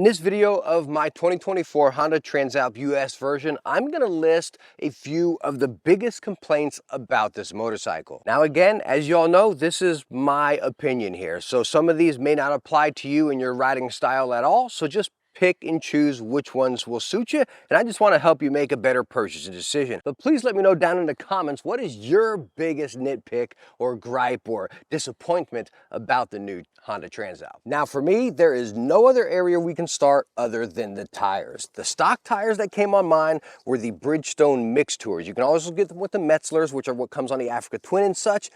In this video of my 2024 Honda Transalp US version, I'm gonna list a few of the biggest complaints about this motorcycle. Now again, as you all know, this is my opinion here. So some of these may not apply to you and your riding style at all. So just pick and choose which ones will suit you. And I just want to help you make a better purchasing decision. But please let me know down in the comments, what is your biggest nitpick or gripe or disappointment about the new Honda Transalp? Now for me, there is no other area we can start other than the tires. The stock tires that came on mine were the Bridgestone Mix Tours. You can also get them with the Metzlers, which are what comes on the Africa Twin and such.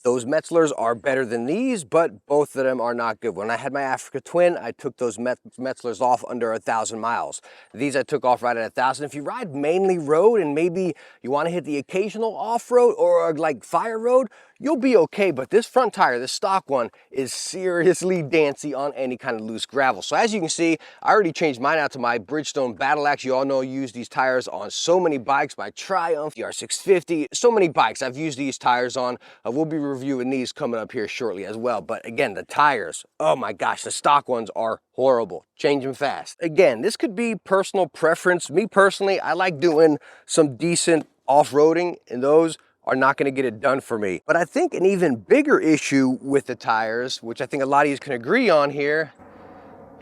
Those Metzlers are better than these, but both of them are not good. When I had my Africa Twin, I took those Metzlers off under 1,000 miles. These I took off right at 1,000. If you ride mainly road and maybe you want to hit the occasional off-road or like fire road, you'll be okay. But this front tire, this stock one, is seriously dancy on any kind of loose gravel. So as you can see, I already changed mine out to my Bridgestone Battle Axe. You all know I use these tires on so many bikes, my Triumph, the R650, so many bikes I've used these tires on. We'll be reviewing these coming up here shortly as well. But again, the tires, oh my gosh, the stock ones are horrible. Change them fast. Again, this could be personal preference. Me personally, I like doing some decent off-roading, and those are not going to get it done for me. But I think an even bigger issue with the tires, which I think a lot of you can agree on here,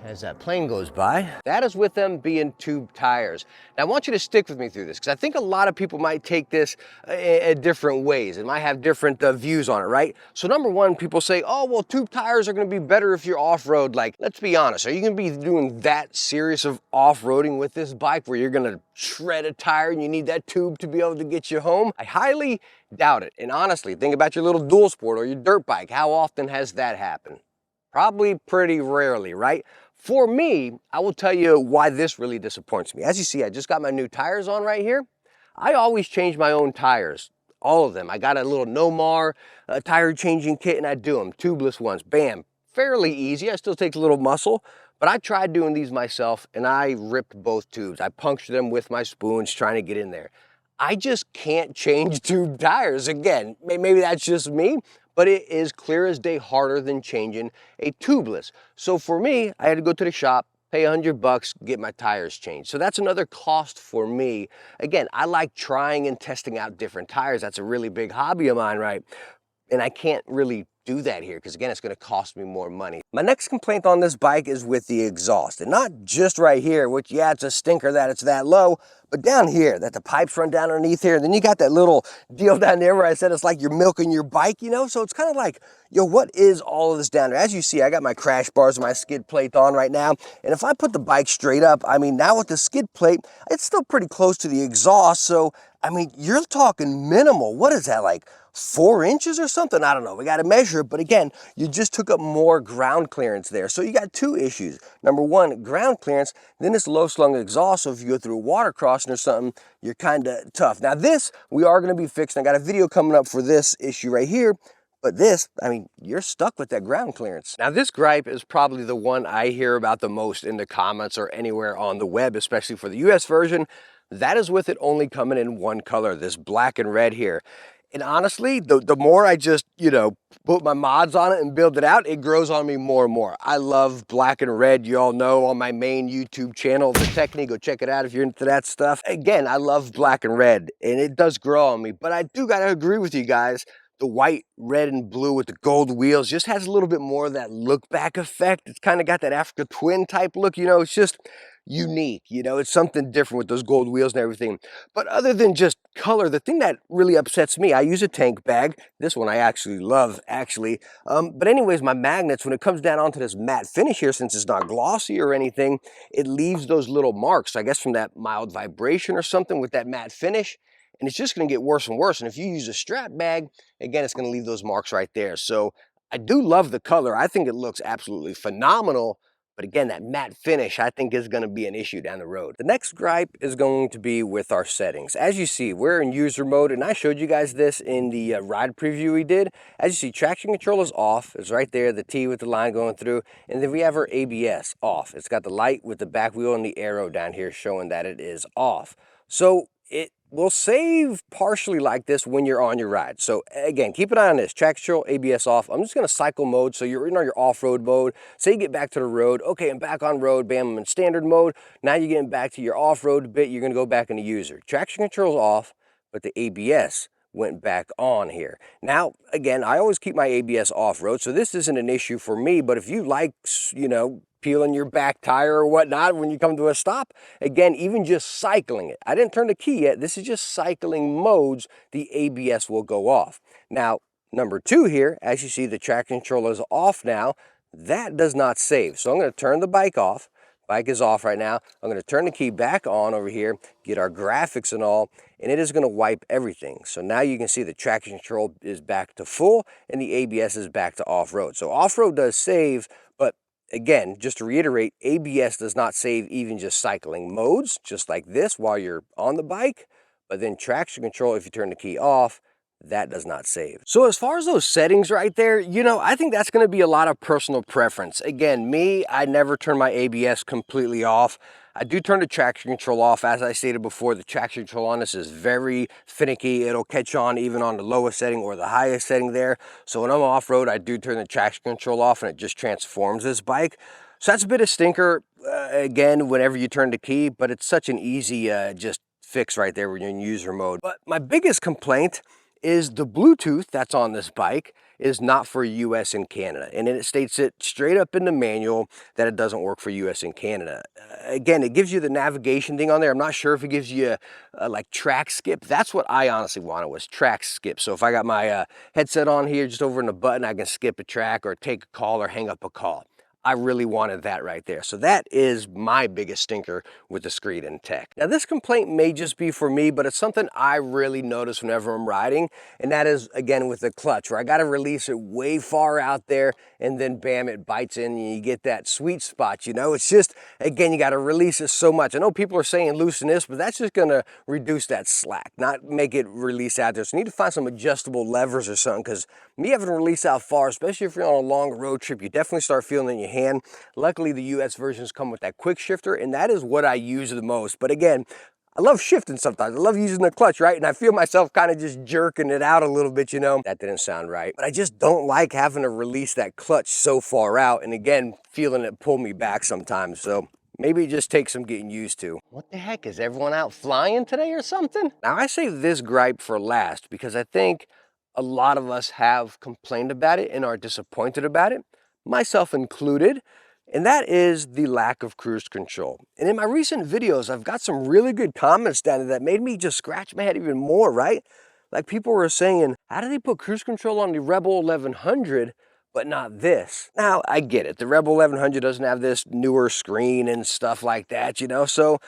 as that plane goes by, that is with them being tube tires. Now I want you to stick with me through this, because I think a lot of people might take this different ways and might have different views on it, right? So number one, people say, oh, well, tube tires are gonna be better if you're off-road. Like, let's be honest, are you gonna be doing that serious of off-roading with this bike where you're gonna shred a tire and you need that tube to be able to get you home? I highly doubt it. And honestly, think about your little dual sport or your dirt bike. How often has that happened? Probably pretty rarely, right? For me, I will tell you why this really disappoints me. As you see, I just got my new tires on right here. I always change my own tires, all of them. I got a little Nomar tire changing kit and I do them, tubeless ones, bam. Fairly easy, I still take a little muscle, but I tried doing these myself and I ripped both tubes. I punctured them with my spoons trying to get in there. I just can't change tube tires. Again, maybe that's just me, but it is clear as day harder than changing a tubeless. So for me, I had to go to the shop, pay $100, get my tires changed. So that's another cost for me. Again, I like trying and testing out different tires. That's a really big hobby of mine, right? And I can't really do that here because again, it's going to cost me more money. My next complaint on this bike is with the exhaust, and not just right here, which yeah, it's a stinker that it's that low, but down here, that the pipes run down underneath here. And then you got that little deal down there where I said it's like you're milking your bike, you know? So it's kind of like, yo, what is all of this down there? As you see, I got my crash bars and my skid plate on right now. And if I put the bike straight up, I mean, now with the skid plate, it's still pretty close to the exhaust. So, I mean, you're talking minimal. What is that, like 4 inches or something? I don't know. We got to measure it. But again, you just took up more ground clearance there. So you got two issues. Number one, ground clearance. Then this low slung exhaust. So if you go through a water crossing or something, you're kind of tough. Now this, we are going to be fixing. I got a video coming up for this issue right here. But this, I mean, you're stuck with that ground clearance. Now this gripe is probably the one I hear about the most in the comments or anywhere on the web, especially for the US version. That is with it only coming in one color, this black and red here. And honestly, the more I just, you know, put my mods on it and build it out, it grows on me more and more. I love black and red. You all know on my main YouTube channel, The Technique, go check it out if you're into that stuff. Again, I love black and red and it does grow on me, but I do gotta agree with you guys. The white, red, and blue with the gold wheels just has a little bit more of that look back effect. It's kind of got that Africa Twin type look, you know, it's just unique, you know, it's something different with those gold wheels and everything. But other than just color, the thing that really upsets me, I use a tank bag. This one I actually love, actually. But anyways, my magnets, when it comes down onto this matte finish here, since it's not glossy or anything, it leaves those little marks, I guess from that mild vibration or something with that matte finish. And it's just going to get worse and worse. And if you use a strap bag, again, it's going to leave those marks right there. So I do love the color. I think it looks absolutely phenomenal. But again, that matte finish, I think, is going to be an issue down the road. The next gripe is going to be with our settings. As you see, we're in user mode, and I showed you guys this in the ride preview we did. As you see, traction control is off. It's right there, the T with the line going through. And then we have our ABS off. It's got the light with the back wheel and the arrow down here showing that it is off. So it will save partially like this when you're on your ride. So again, keep an eye on this. Traction control, ABS off. I'm just gonna cycle mode, so you're in your off-road mode. Say you get back to the road. Okay, I'm back on road, bam, I'm in standard mode. Now you're getting back to your off-road bit, you're gonna go back into user. Traction control's off, but the ABS went back on here. Now, again, I always keep my ABS off-road, so this isn't an issue for me, but if you like, you know, peeling your back tire or whatnot when you come to a stop, again, even just cycling it, I didn't turn the key yet, this is just cycling modes, the ABS will go off. Now, number two here, as you see, the traction control is off now. That does not save, so I'm going to turn the bike off. Bike is off right now. I'm going to turn the key back on over here, get our graphics and all, and it is going to wipe everything. So now you can see the traction control is back to full and the ABS is back to off-road. So off-road does save, but again, just to reiterate, ABS does not save even just cycling modes, just like this while you're on the bike, but then traction control, if you turn the key off, that does not save. So as far as those settings right there, you know, I think that's going to be a lot of personal preference. Again, me, I never turn my ABS completely off. I do turn the traction control off. As I stated before, the traction control on this is very finicky. It'll catch on even on the lowest setting or the highest setting there. So when I'm off-road, I do turn the traction control off and it just transforms this bike. So that's a bit of stinker, again, whenever you turn the key, but it's such an easy just fix right there when you're in user mode. But my biggest complaint is the Bluetooth that's on this bike is not for US and Canada. And it states it straight up in the manual that it doesn't work for US and Canada. Again, it gives you the navigation thing on there. I'm not sure if it gives you like track skip. That's what I honestly wanted, was track skip. So if I got my headset on here, just over in the button, I can skip a track or take a call or hang up a call. I really wanted that right there. So that is my biggest stinker with the Screed and Tech. Now this complaint may just be for me, but it's something I really notice whenever I'm riding, and that is, again, with the clutch, where I gotta release it way far out there, and then bam, it bites in, and you get that sweet spot, you know? It's just, again, you gotta release it so much. I know people are saying loosen this, but that's just gonna reduce that slack, not make it release out there. So you need to find some adjustable levers or something, because me having to release out far, especially if you're on a long road trip, you definitely start feeling it in your hand. Luckily, the US versions come with that quick shifter, and that is what I use the most. But again, I love shifting sometimes. I love using the clutch, right? And I feel myself kind of just jerking it out a little bit, you know? That didn't sound right. But I just don't like having to release that clutch so far out, and again, feeling it pull me back sometimes. So maybe it just takes some getting used to. What the heck, is everyone out flying today or something? Now, I save this gripe for last because I think a lot of us have complained about it and are disappointed about it, myself included, and that is the lack of cruise control. And in my recent videos, I've got some really good comments down there that made me just scratch my head even more, right? Like people were saying, how do they put cruise control on the Rebel 1100, but not this? Now, I get it. The Rebel 1100 doesn't have this newer screen and stuff like that, you know? So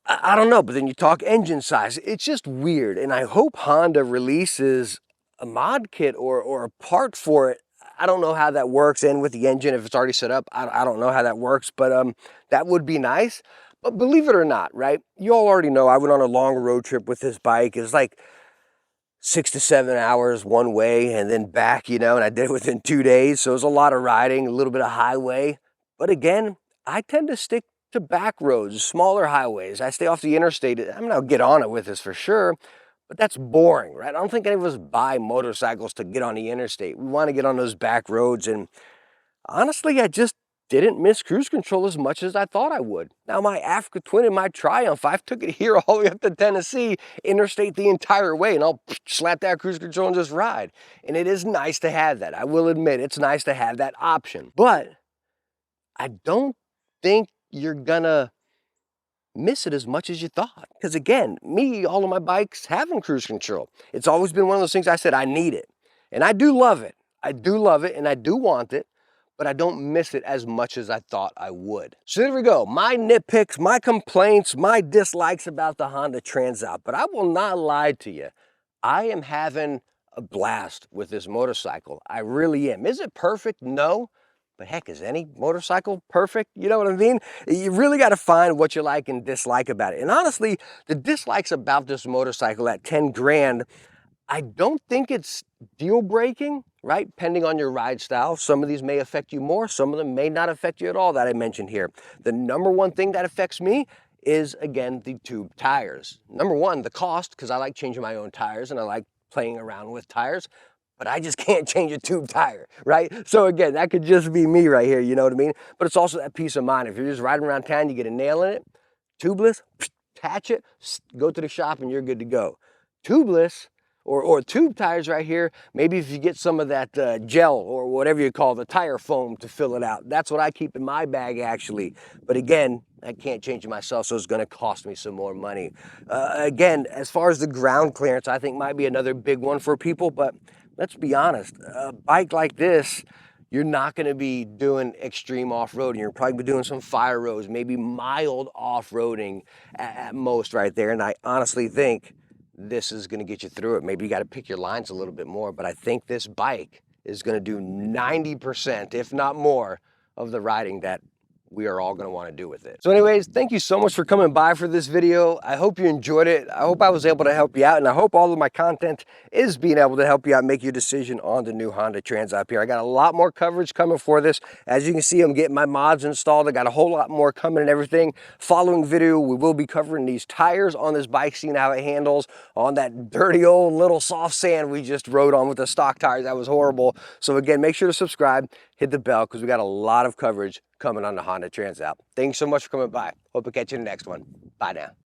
I don't know, but then you talk engine size. It's just weird, and I hope Honda releases a mod kit or a part for it. I don't know how that works, and with the engine, if it's already set up, I don't know how that works, but that would be nice. But believe it or not, right, you all already know I went on a long road trip with this bike. It was like 6 to 7 hours one way and then back, you know, and I did it within 2 days. So it was a lot of riding, a little bit of highway. But again, I tend to stick to back roads, smaller highways. I stay off the interstate. I'm gonna get on it with this for sure, but that's boring, right? I don't think any of us buy motorcycles to get on the interstate. We want to get on those back roads, and honestly, I just didn't miss cruise control as much as I thought I would. Now, my Africa Twin and my Triumph, I took it here all the way up to Tennessee, interstate the entire way, and I'll slap that cruise control and just ride. And it is nice to have that. I will admit, it's nice to have that option. But I don't think you're gonna miss it as much as you thought. Because again, me, all of my bikes having cruise control. It's always been one of those things I said, I need it. And I do love it. I do love it and I do want it, but I don't miss it as much as I thought I would. So there we go. My nitpicks, my complaints, my dislikes about the Honda Transalp. But I will not lie to you. I am having a blast with this motorcycle. I really am. Is it perfect? No. But heck, is any motorcycle perfect? You know what I mean? You really got to find what you like and dislike about it. And honestly, the dislikes about this motorcycle at 10 grand, I don't think it's deal breaking, right? Depending on your ride style. Some of these may affect you more. Some of them may not affect you at all that I mentioned here. The number one thing that affects me is, again, the tube tires. Number one, the cost, because I like changing my own tires and I like playing around with tires, but I just can't change a tube tire, right? So again, that could just be me right here, you know what I mean? But it's also that peace of mind. If you're just riding around town, you get a nail in it, tubeless, attach it, go to the shop and you're good to go. Tubeless, or tube tires right here, maybe if you get some of that gel or whatever you call the tire foam to fill it out. That's what I keep in my bag actually. But again, I can't change it myself, so it's gonna cost me some more money. Again, as far as the ground clearance, I think might be another big one for people, but let's be honest, a bike like this, you're not gonna be doing extreme off-roading. You're probably be doing some fire roads, maybe mild off-roading at most right there. And I honestly think this is gonna get you through it. Maybe you gotta pick your lines a little bit more, but I think this bike is gonna do 90%, if not more, of the riding that we are all going to want to do with it. So anyways, thank you so much for coming by for this video. I hope you enjoyed it. I hope I was able to help you out, and I hope all of my content is being able to help you out, make your decision on the new Honda Transalp here. I got a lot more coverage coming for this. As you can see, I'm getting my mods installed. I got a whole lot more coming and everything. Following video, we will be covering these tires on this bike, seeing how it handles on that dirty old little soft sand we just rode on with the stock tires. That was horrible. So again, make sure to subscribe, hit the bell, because we got a lot of coverage coming on the Honda Transalp. Thanks so much for coming by. Hope to catch you in the next one. Bye now.